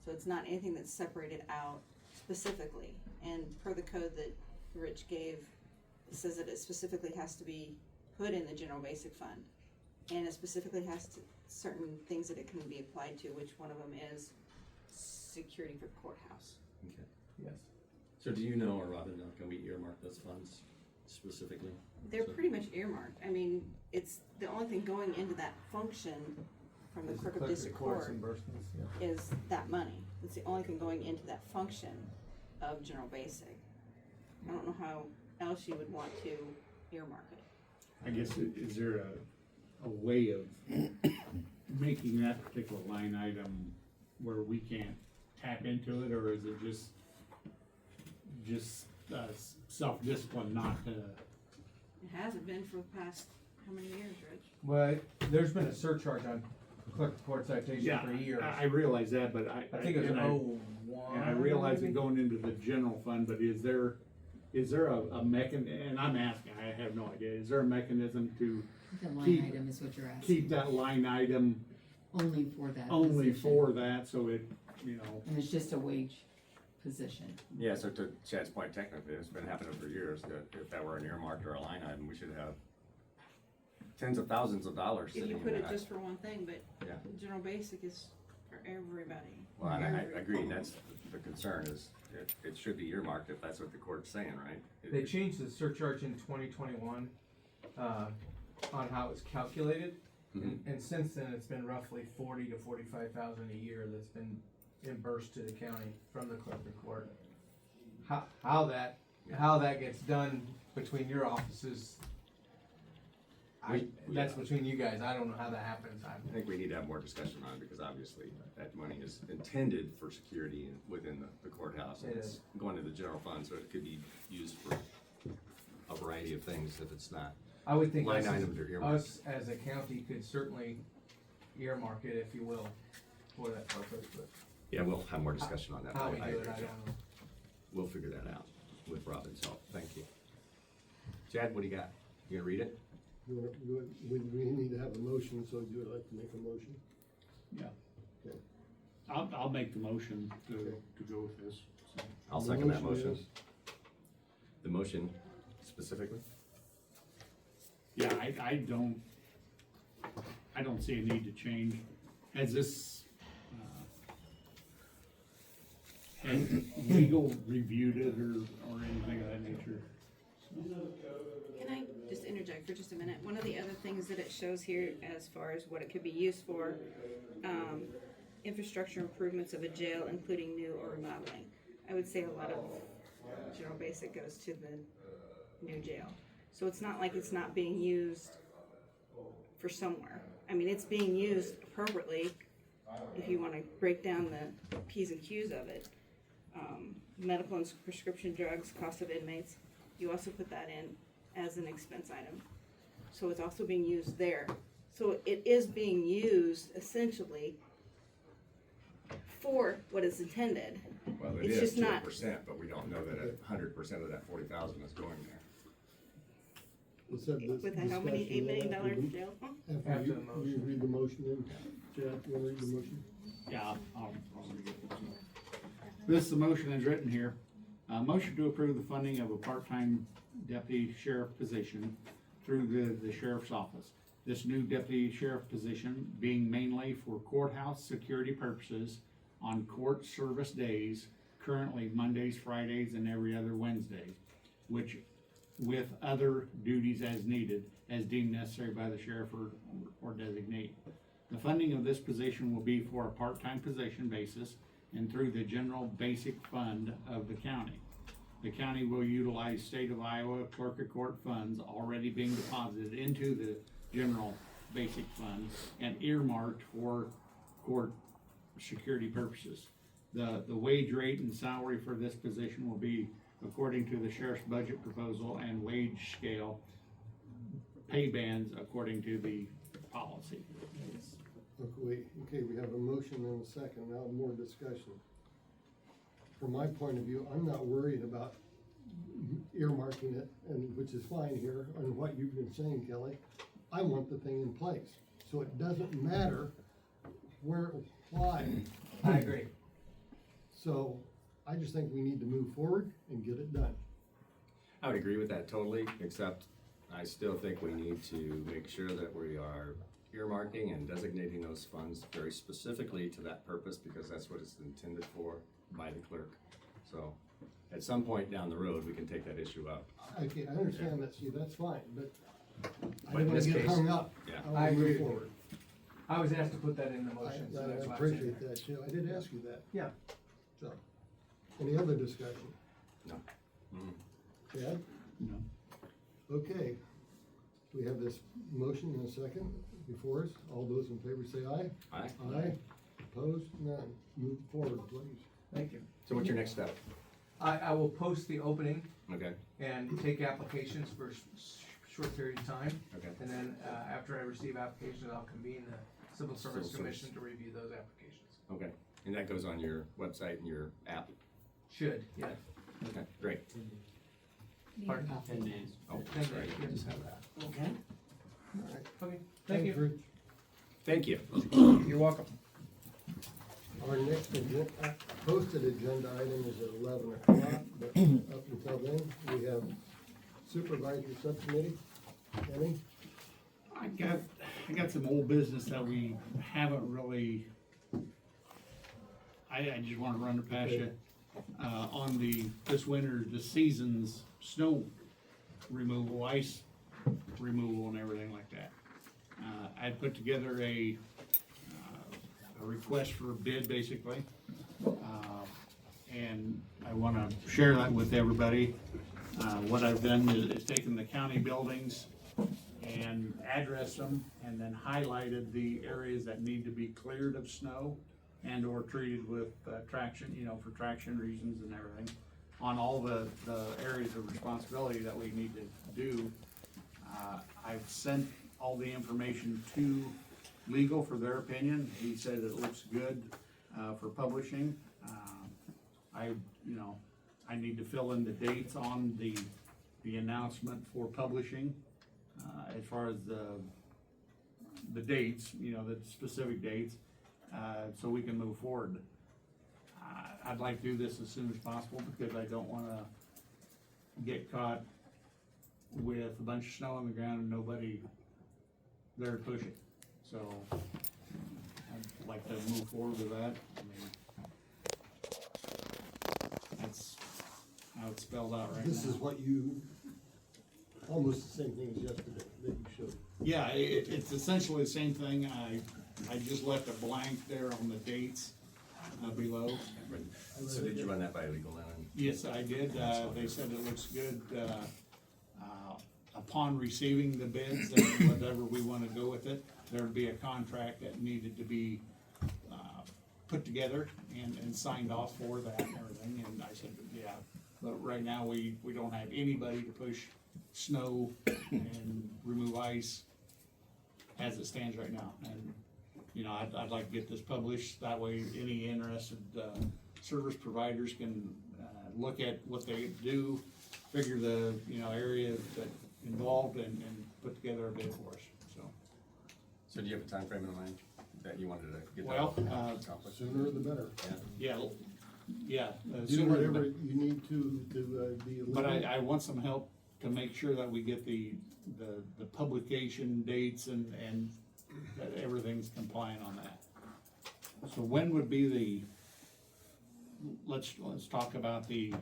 So it's not anything that's separated out specifically, and per the code that Rich gave, it says that it specifically has to be put in the general basic fund. And it specifically has to, certain things that it can be applied to, which one of them is security for the courthouse. Okay. Yes. So do you know, or rather know, can we earmark those funds specifically? They're So- pretty much earmarked. I mean, it's, the only thing going into that function from the Is clerk of district court's court reimbursements, yeah. is that money. It's the only thing going into that function of general basic. I don't know how else you would want to earmark it. I guess, is there a way of making that particular line item where we can't tap into it, or is it just self-discipline not to? It hasn't been for the past, how many years, Rich? Well, there's been a surcharge on clerk of court citation for years. I realize that, but I think it was and '01. And I realize it going into the general fund, but is there a and I'm asking, I have no idea, is there a mechanism to The line Keep- item is what you're asking, keep that line item only for that only position. for that, so it, you know, And it's just a wage position. Yeah, so to Chad's point, technically, it's been happening for years, that if that were an earmark or a line item, we should have tens of thousands of dollars If sitting you in put it that. just for one thing, but Yeah. general basic is for everybody. Well, and I Every agree, court. that's the concern, is it should be earmarked if that's what the court's saying, right? They changed the surcharge in 2021, on how it's calculated. Mhm. And since then, it's been roughly 40 to 45,000 a year that's been reimbursed to the county from the clerk of court. How that gets done between your offices, that's between you guys. I don't know how that happens. I think we need to have more discussion on it, because obviously that money is intended for security within the courthouse. And It it's is. going to the general fund, so it could be used for a variety of things if it's not. I would think Line items are earmarked. us as a county could certainly earmark it, if you will, for that purpose, but Yeah, we'll have more discussion on that. how we I do it, agree, I John. don't know. We'll figure that out with Robin's help. Thank you. Chad, what do you got? You gonna read it? We need to have a motion, so you would like to make a motion? Yeah. Okay. I'll make the motion to go with this. So. I'll The second that motion motion. The motion specifically? Yeah, I don't see a need to change. Has this, has legal reviewed it or anything of that nature? Can I just interject for just a minute? One of the other things that it shows here as far as what it could be used for, infrastructure improvements of a jail, including new or remodeling. I would say a lot of general basic goes to the new jail. So it's not like it's not being used for somewhere. I mean, it's being used appropriately, if you wanna break down the P's and Q's of it. Medical and prescription drugs, cost of inmates, you also put that in as an expense item. So it's also being used there. So it is being used essentially for what it's intended. Well, it It's is just to a not- percent, but we don't know that 100% of that 40,000 is going there. Let's have this With how many discussion $8 million after the- jail fund? After After you, the motion. you read the motion then, Chad, you wanna read the motion? Yeah, I'll read it. This, the motion is written here. Motion to approve the funding of a part-time deputy sheriff position through the sheriff's office. This new deputy sheriff position being mainly for courthouse security purposes on court service days, currently Mondays, Fridays, and every other Wednesday, which with other duties as needed, as deemed necessary by the sheriff or designate. The funding of this position will be for a part-time position basis and through the general basic fund of the county. The county will utilize state of Iowa clerk of court funds already being deposited into the general basic fund and earmarked for court security purposes. The wage rate and salary for this position will be according to the sheriff's budget proposal and wage scale pay bands according to the policy. Okay, we have a motion and a second, now more discussion. From my point of view, I'm not worried about earmarking it, and which is fine here, on what you've been saying, Kelly. I want the thing in place, so it doesn't matter why. I agree. So, I just think we need to move forward and get it done. I would agree with that totally, except I still think we need to make sure that we are earmarking and designating those funds very specifically to that purpose, because that's what it's intended for by the clerk. So, at some point down the road, we can take that issue up. Okay, I understand that, see, that's fine, but I But in don't wanna this get case- hung up. Yeah. I wanna I agree move with you. forward. I was asked to put that in the I motion, so I that's why I'm saying appreciate that. that, too, I did ask you that, Yeah. so. Any other discussion? No. Chad? No. Okay, we have this motion and a second before us, all those in favor say aye. Aye. Aye, opposed, none, move forward, please. Thank you. So what's your next step? I will post the opening Okay, and take applications for a short period of time. okay. And then, after I receive applications, I'll convene the Civil Service Civil Commission to review those applications. Okay, and that goes on your website and your app? Should, yeah. Okay, great. Pardon? 10 days. Oh, 10 sorry, days, I yes. just have that. Okay. All right. Okay, thank you. Rich. Thank you. You're welcome. Our next posted agenda item is at 11 o'clock, but up until then, we have Supervisor Subcommittee. Any? I got some old business that we haven't really, I just wanna run it past you. On this winter, the season's snow removal, ice removal and everything like that. I'd put together a request for a bid, basically. And I wanna share that with everybody. What I've done is taken the county buildings and addressed them, and then highlighted the areas that need to be cleared of snow and or treated with traction, for traction reasons and everything, on all the areas of responsibility that we need to do. I've sent all the information to legal for their opinion. He said it looks good for publishing. I need to fill in the dates on the announcement for publishing, as far as the dates, the specific dates, so we can move forward. I'd like to do this as soon as possible because I don't wanna get caught with a bunch of snow on the ground and nobody there to push it. So I'd like to move forward with that. I mean, that's how it's spelled out right now. This is what you, almost the same thing as yesterday that you showed. Yeah, it's essentially the same thing. I just left a blank there on the dates below. So did you run that by legal then? Yes, I did. They said it looks good. Upon receiving the bids and whatever we wanna go with it, there'd be a contract that needed to be put together and signed off for that and everything. And I said, yeah, but right now we don't have anybody to push snow and remove ice as it stands right now. And, I'd like to get this published. That way any interested service providers can look at what they do, figure the, area that involved and put together a bid for us, so. So do you have a time frame in mind that you wanted to get that Well, accomplished? Sooner the better. Yeah. Do Sooner the whatever better. you need to be legal. But I want some help to make sure that we get the publication dates and that everything's compliant on that. So when would be let's talk about the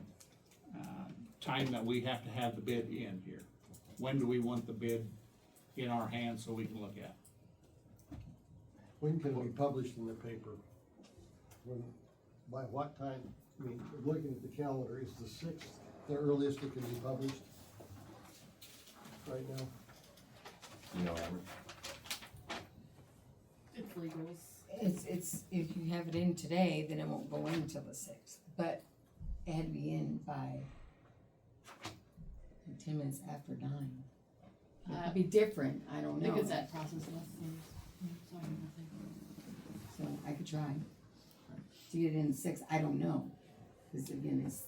time that we have to have the bid in here. When do we want the bid in our hands so we can look at? When can it be published in the paper? By what time? I mean, looking at the calendar, is the 6th the earliest it can be published? Right now? Amber? It's legal. It's, if you have it in today, then it won't go in until the 6th, but it had to be in by 10 minutes after 9. It could be different, I don't know. Because that process less things. Sorry, nothing. So I could try to get it in 6, I don't know, because again, it's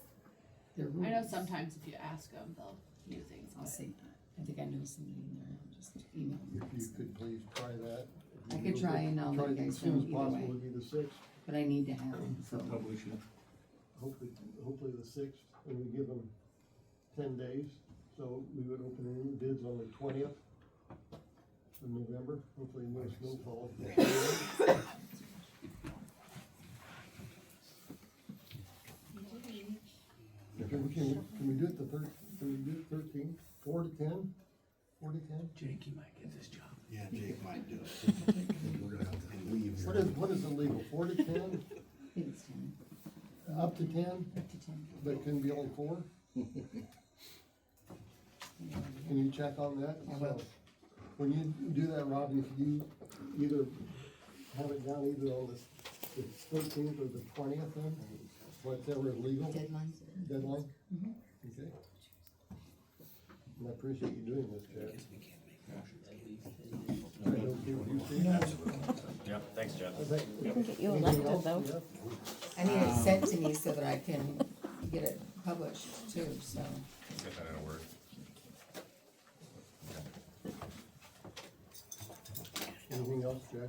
their rules. I know sometimes if you ask them, they'll do things. I'll see, I think I know somebody in there, I'll just email them. If you could please try that. I could try and I'll let you guys As soon as know either possible way. would be the 6th, But I need to have them, For so. publishing. hopefully the 6th, and we give them 10 days. So we would open in bids on the 20th of November, hopefully no snowfall. Can we do it can we do it 13, 4 to 10? 4 to 10? Jake, you might get this job. Yeah, Jake might do it. We're gonna have to leave here. What is illegal, 4 to 10, I think it's 10, up to 10, up to 10. but it can be only 4? Can you check on that? I will. So, when you do that, Robin, can you either have it down either on the 13th or the 20th then, whatever is legal? Deadlines. Deadline? Mhm. Okay. And I appreciate you doing this, Jack. I don't care what you say. Yep, thanks, Jeff. We can get you anything elected, else? though. Yeah. I need it sent to me so that I can get it published too, so. Get that in a word. Anything else, Jack?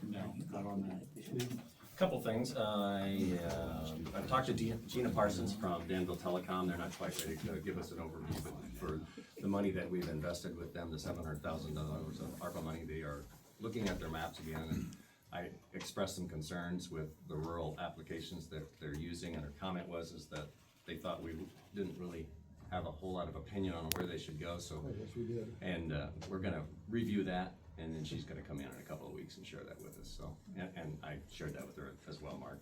No, not on that. Steve? Couple things. I've talked to Gina Parsons from Danville Telecom. They're not quite ready to give us an overview, but for the money that we've invested with them, the $700,000 of ARPA money, they are looking at their maps again. And I expressed some concerns with the rural applications that they're using, and her comment was that they thought we didn't really have a whole lot of opinion on where they should go. So I guess we did. and we're gonna review that And then she's gonna come in a couple of weeks and share that with us, so, and I shared that with her as well, Mark.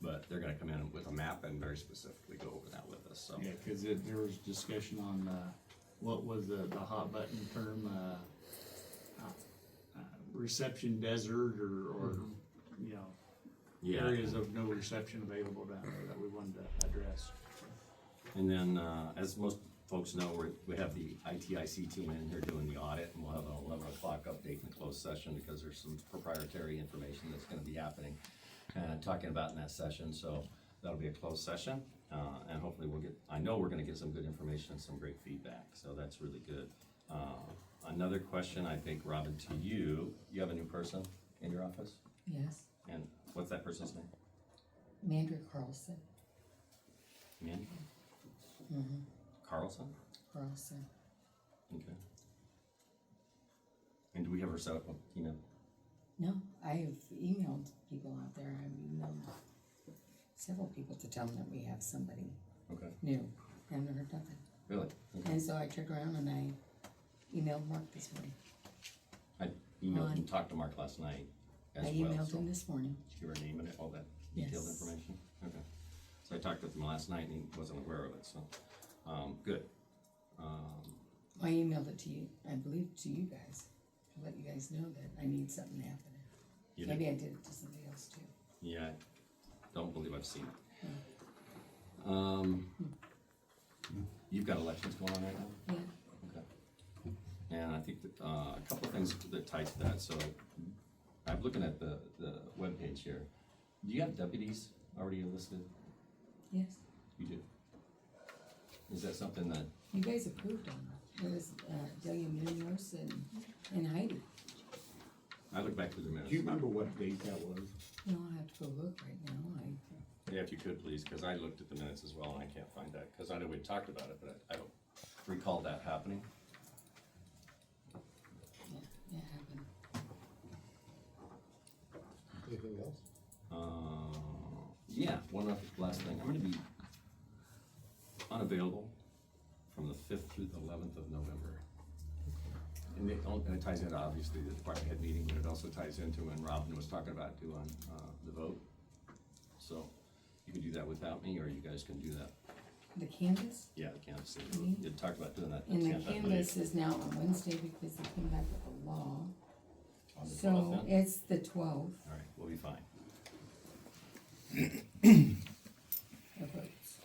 But they're gonna come in with a map and very specifically go over that with us, so. Yeah, cause there was discussion on, what was the hot button term, reception desert or, you know, Yeah. areas of no reception available down there that we wanted to address. And then, as most folks know, we have the ITIC team in here doing the audit, and we'll have an 11 o'clock update in the closed session, because there's some proprietary information that's gonna be happening and talking about in that session, so that'll be a closed session, and hopefully I know we're gonna get some good information and some great feedback, so that's really good. Another question, I think, Robin, to you have a new person in your office, Yes, and what's that person's name? Mandra Carlson. Mandy Mm-hmm. Carlson? Carlson. Okay. And do we have her set up, No, I've emailed people out there. I've emailed several people to tell them that we have somebody Okay, new. Haven't heard nothing. really? Okay. And so I turned around and I emailed Mark this morning. I emailed and talked to Mark last night as I well. emailed so- him this morning. Did you give her a name and all that detailed Yes. information? Okay. So I talked with him last night and he wasn't aware of it, so, good. I emailed it to you, I believe to you guys, to let you guys know that I need something happening. You Maybe did- I did it to somebody else too. Yeah, I don't believe I've seen it. You've got elections going on right now? Yeah, Okay. And I think that, a couple of things that tie to that, so I'm looking at the webpage here. Do you have deputies already enlisted? yes. You do? Is that something that, You guys approved on it. It was, Delia Munoz and Heidi. I look back through the minutes. Do you remember what date that was? No, I have to go look right now. Yeah, if you could, please, because I looked at the minutes as well, and I can't find that, because I know we talked about it, but I don't recall that happening. Yeah, it happened. Anything else? Yeah, one last thing, I'm gonna be unavailable from the 5th through the 11th of November. And it ties into, obviously, the department head meeting, but it also ties into when Robin was talking about doing, the vote. So, you can do that without me, or you guys can do that. The canvas, Yeah, the canvass, Me? you talked about doing that. and the 10th, I believe. canvas is now on Wednesday because they came back with a law. On the 12th So then? it's the 12th. All right, we'll be fine. of votes.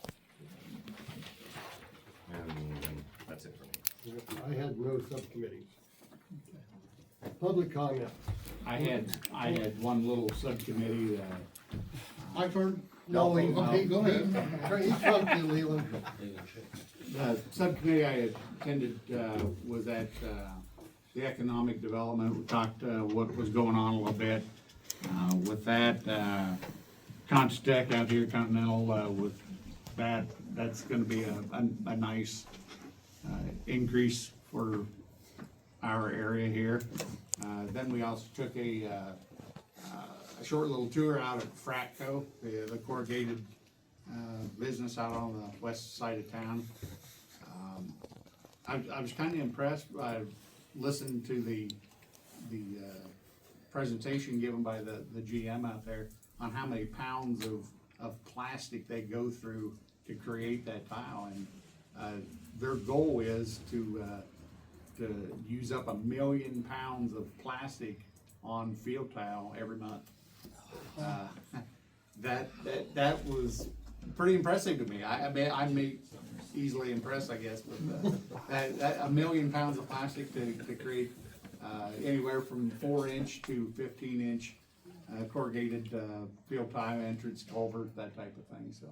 And that's it for me. I had no subcommittees. Public comment. I had one little subcommittee that. My turn? No, okay, go ahead. You talk to Leland. The subcommittee I attended, was at, the economic development, we talked, what was going on a little bit. With that, Tech out here, Continental, with that, that's gonna be a nice, increase for our area here. Then we also took a short little tour out at Fratco, the corrugated, business out on the west side of town. I was kinda impressed. I listened to the presentation given by the GM out there on how many pounds of plastic they go through to create that tile, and their goal is to use up 1 million pounds of plastic on field tile every month. That was pretty impressive to me. I'm easily impressed, I guess, but that 1 million pounds of plastic to create anywhere from 4-inch to 15-inch corrugated field tile entrance culvert, that type of thing. So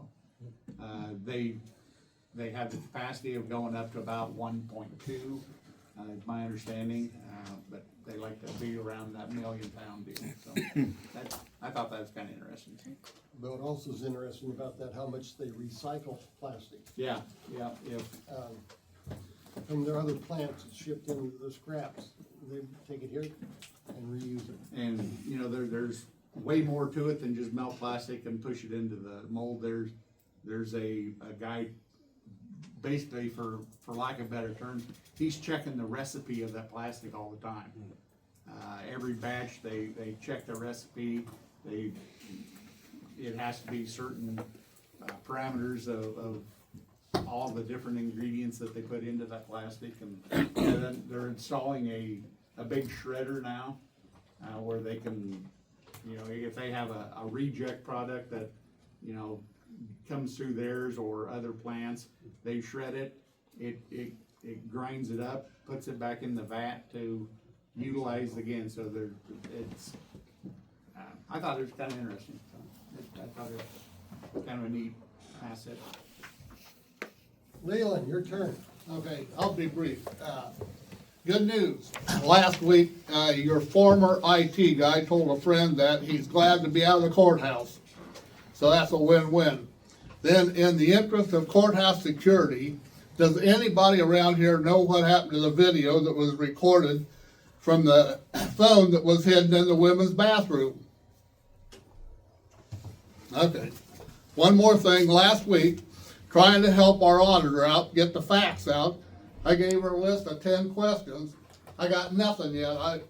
they have the capacity of going up to about 1.2, is my understanding, but they like to be around that 1 million pound deal. So I thought that was kind of interesting. But what also is interesting about that, how much they recycle plastic. Yeah. If From their other plants, it's shipped into the scraps. They take it here and reuse it. And, you know, there's way more to it than just melt plastic and push it into the mold. There's a guy, basically, for lack of better terms, he's checking the recipe of that plastic all the time. Every batch, they check the recipe, it has to be certain parameters of all the different ingredients that they put into that plastic, and then they're installing a big shredder now, where they can, you know, if they have a reject product that, you know, comes through theirs or other plants, they shred it, it grinds it up, puts it back in the vat to utilize again, so it's, I thought it was kinda interesting, so I thought it was kind of a neat asset. Leland, your turn. Okay, I'll be brief. Good news. Last week, your former IT guy told a friend that he's glad to be out of the courthouse. So that's a win-win. Then, in the interest of courthouse security, does anybody around here know what happened to the video that was recorded from the phone that was hidden in the women's bathroom? Okay. One more thing. Last week, trying to help our auditor out, get the facts out, I gave her a list of 10 questions. I got nothing yet. I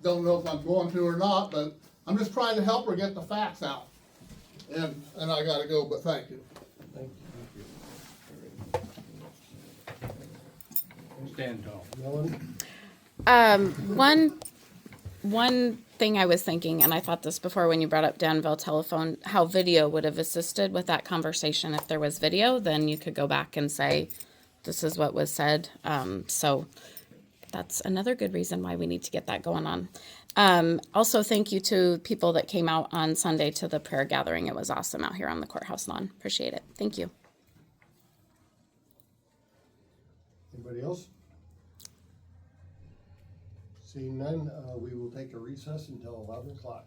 don't know if I'm going to or not, but I'm just trying to help her get the facts out. And I gotta go, but thank you. Thank Stand tall. you. Melanie? One thing I was thinking, and I thought this before when you brought up Danville telephone, how video would have assisted with that conversation. If there was video, then you could go back and say, this is what was said. So that's another good reason why we need to get that going on. Also, thank you to people that came out on Sunday to the prayer gathering. It was awesome out here on the courthouse lawn. Appreciate it. Thank you. Anybody else? Seeing none, we will take a recess until 11 o'clock.